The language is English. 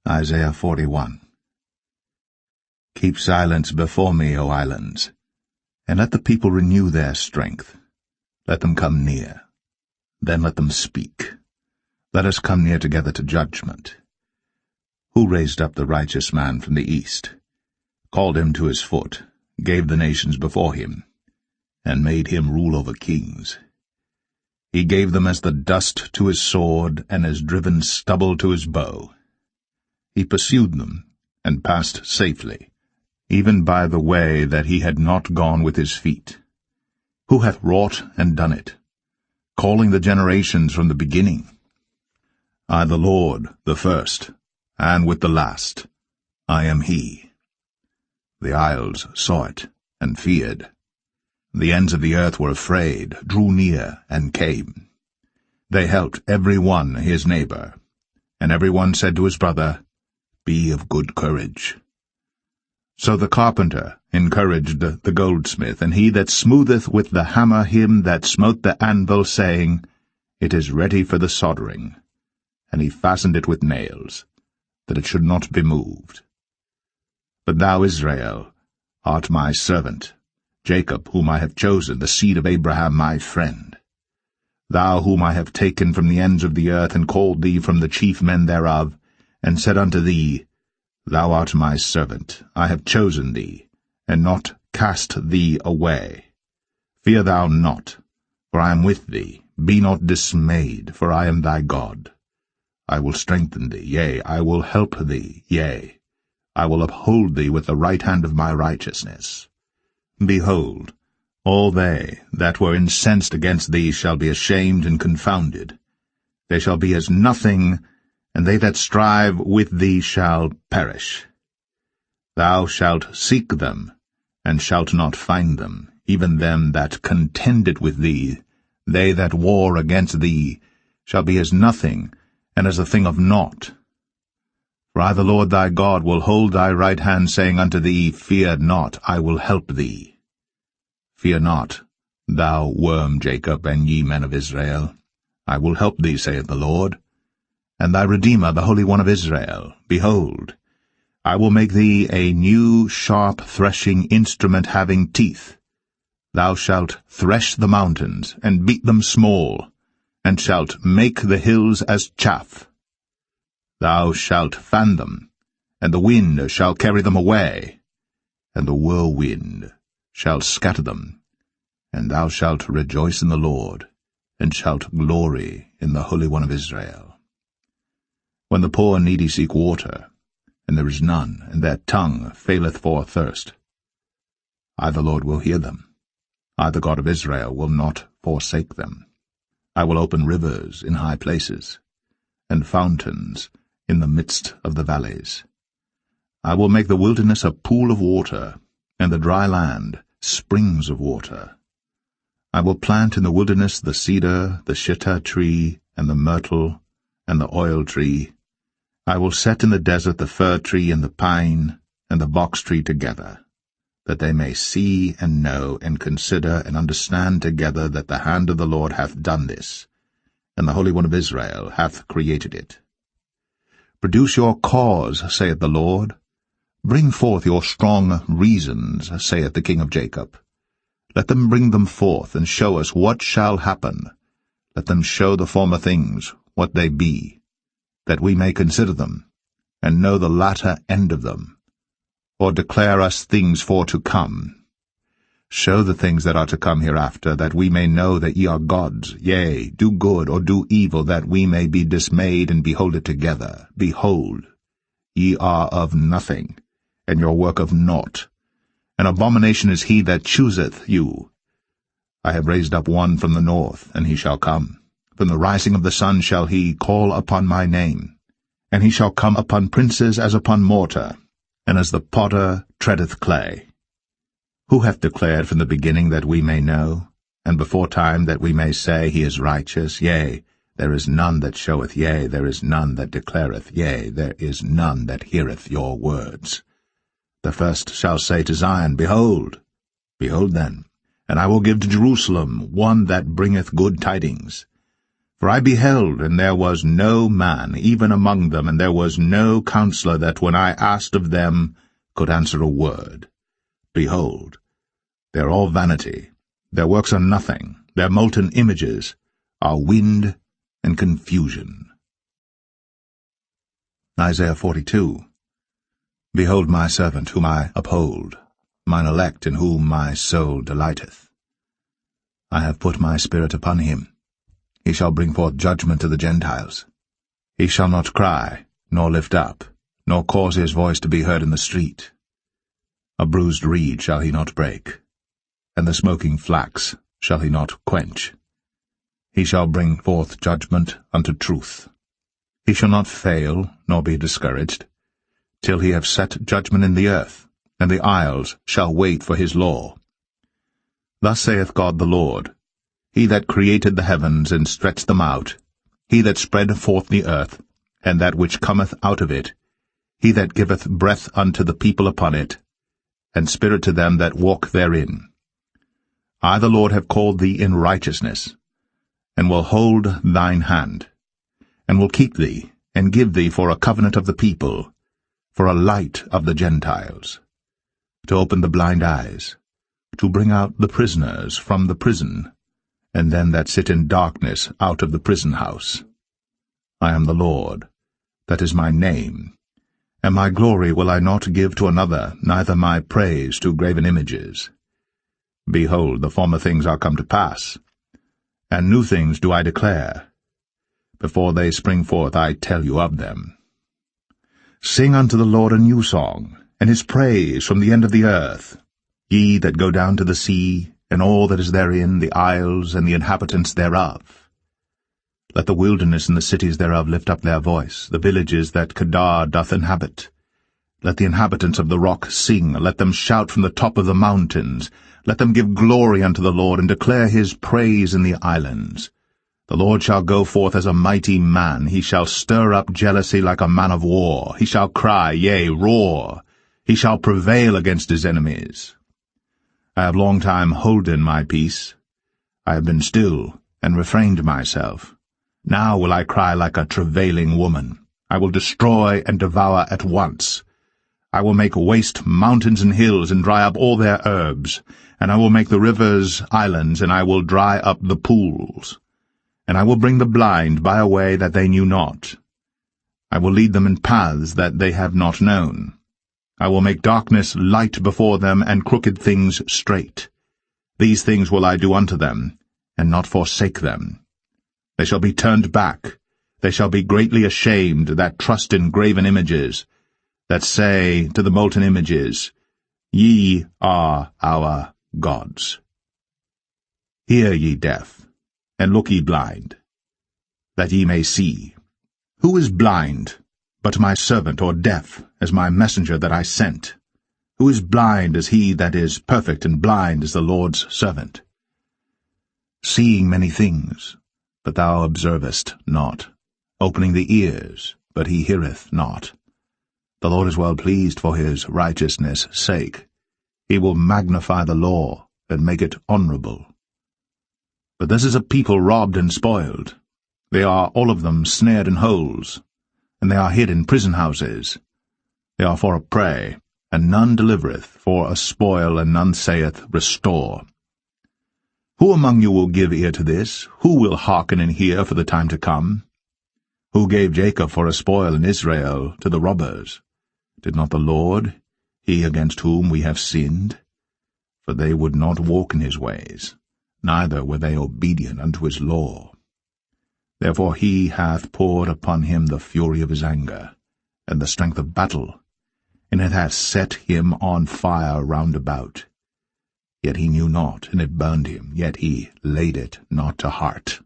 Isaiah 41. Keep silence before me, O islands, and let the people renew their strength. Let them come near. Then let them speak. Let us come near together to judgment. Who raised up the righteous man from the east, called him to his foot, gave the nations before him, and made him rule over kings? He gave them as the dust to his sword, and as driven stubble to his bow. He pursued them, and passed safely, even by the way that he had not gone with his feet. Who hath wrought and done it, calling the generations from the beginning? I, the Lord, the first, and with the last, I am he. The isles saw it, and feared. The ends of the earth were afraid, drew near, and came. They helped every one his neighbor, and every one said to his brother, Be of good courage. So the carpenter encouraged the goldsmith, and he that smootheth with the hammer him that smote the anvil, saying, It is ready for the soldering. And he fastened it with nails, that it should not be moved. But thou, Israel, art my servant, Jacob, whom I have chosen, the seed of Abraham my friend. Thou whom I have taken from the ends of the earth, and called thee from the chief men thereof, and said unto thee, Thou art my servant, I have chosen thee, and not cast thee away. Fear thou not, for I am with thee. Be not dismayed, for I am thy God. I will strengthen thee, yea, I will help thee, yea, I will uphold thee with the right hand of my righteousness. Behold, all they that were incensed against thee shall be ashamed and confounded. They shall be as nothing, and they that strive with thee shall perish. Thou shalt seek them, and shalt not find them, even them that contended with thee. They that war against thee shall be as nothing, and as a thing of naught. For I, the Lord thy God, will hold thy right hand, saying unto thee, Fear not, I will help thee. Fear not, thou worm Jacob, and ye men of Israel. I will help thee, saith the Lord. And thy Redeemer, the Holy One of Israel, behold, I will make thee a new sharp threshing instrument having teeth. Thou shalt thresh the mountains, and beat them small, and shalt make the hills as chaff. Thou shalt fan them, and the wind shall carry them away, and the whirlwind shall scatter them, and thou shalt rejoice in the Lord, and shalt glory in the Holy One of Israel. When the poor and needy seek water, and there is none, and their tongue faileth for thirst, I, the Lord, will hear them. I, the God of Israel, will not forsake them. I will open rivers in high places, and fountains in the midst of the valleys. I will make the wilderness a pool of water, and the dry land springs of water. I will plant in the wilderness the cedar, the shittah tree, and the myrtle, and the oil tree. I will set in the desert the fir tree and the pine, and the box tree together, that they may see and know and consider and understand together that the hand of the Lord hath done this, and the Holy One of Israel hath created it. Produce your cause, saith the Lord. Bring forth your strong reasons, saith the King of Jacob. Let them bring them forth, and show us what shall happen. Let them show the former things, what they be, that we may consider them, and know the latter end of them, or declare us things for to come. Show the things that are to come hereafter, that we may know that ye are gods. Yea, do good or do evil, that we may be dismayed and behold it together. Behold, ye are of nothing, and your work of naught. An abomination is he that chooseth you. I have raised up one from the north, and he shall come. From the rising of the sun shall he call upon my name. And he shall come upon princes as upon mortar, and as the potter treadeth clay. Who hath declared from the beginning that we may know, and before time that we may say, He is righteous? Yea, there is none that showeth, yea, there is none that declareth, yea, there is none that heareth your words. The first shall say to Zion, Behold, behold then, and I will give to Jerusalem one that bringeth good tidings. For I beheld, and there was no man, even among them, and there was no counselor that, when I asked of them, could answer a word. Behold, they are all vanity, their works are nothing, their molten images are wind and confusion. Isaiah 42. Behold my servant, whom I uphold, mine elect, in whom my soul delighteth. I have put my spirit upon him. He shall bring forth judgment to the Gentiles. He shall not cry, nor lift up, nor cause his voice to be heard in the street. A bruised reed shall he not break, and the smoking flax shall he not quench. He shall bring forth judgment unto truth. He shall not fail, nor be discouraged, till he have set judgment in the earth, and the isles shall wait for his law. Thus saith God the Lord, He that created the heavens and stretched them out, He that spread forth the earth, and that which cometh out of it, He that giveth breath unto the people upon it, and spirit to them that walk therein. I the Lord have called thee in righteousness, and will hold thine hand, and will keep thee, and give thee for a covenant of the people, for a light of the Gentiles, to open the blind eyes, to bring out the prisoners from the prison, and them that sit in darkness out of the prison house. I am the Lord, that is my name, and my glory will I not give to another, neither my praise to graven images. Behold, the former things are come to pass, and new things do I declare. Before they spring forth I tell you of them. Sing unto the Lord a new song, and his praise from the end of the earth. Ye that go down to the sea, and all that is therein, the isles and the inhabitants thereof. Let the wilderness and the cities thereof lift up their voice, the villages that Kedar doth inhabit. Let the inhabitants of the rock sing, let them shout from the top of the mountains. Let them give glory unto the Lord, and declare his praise in the islands. The Lord shall go forth as a mighty man, he shall stir up jealousy like a man of war. He shall cry, yea, roar. He shall prevail against his enemies. I have long time holden my peace. I have been still, and refrained myself. Now will I cry like a travailing woman. I will destroy and devour at once. I will make waste mountains and hills, and dry up all their herbs. And I will make the rivers islands, and I will dry up the pools. And I will bring the blind by a way that they knew not. I will lead them in paths that they have not known. I will make darkness light before them, and crooked things straight. These things will I do unto them, and not forsake them. They shall be turned back. They shall be greatly ashamed that trust in graven images, that say to the molten images, Ye are our gods. Hear ye deaf, and look ye blind, that ye may see. Who is blind but my servant, or deaf as my messenger that I sent? Who is blind as he that is perfect, and blind as the Lord's servant? Seeing many things, but thou observest not, opening the ears, but he heareth not. The Lord is well pleased for his righteousness' sake. He will magnify the law, and make it honorable. But this is a people robbed and spoiled. They are all of them snared in holes, and they are hid in prison houses. They are for a prey, and none delivereth, for a spoil, and none saith, Restore. Who among you will give ear to this? Who will hearken and hear for the time to come? Who gave Jacob for a spoil, and Israel to the robbers? Did not the Lord, he against whom we have sinned? For they would not walk in his ways, neither were they obedient unto his law. Therefore he hath poured upon him the fury of his anger, and the strength of battle, and it hath set him on fire round about. Yet he knew not, and it burned him, yet he laid it not to heart.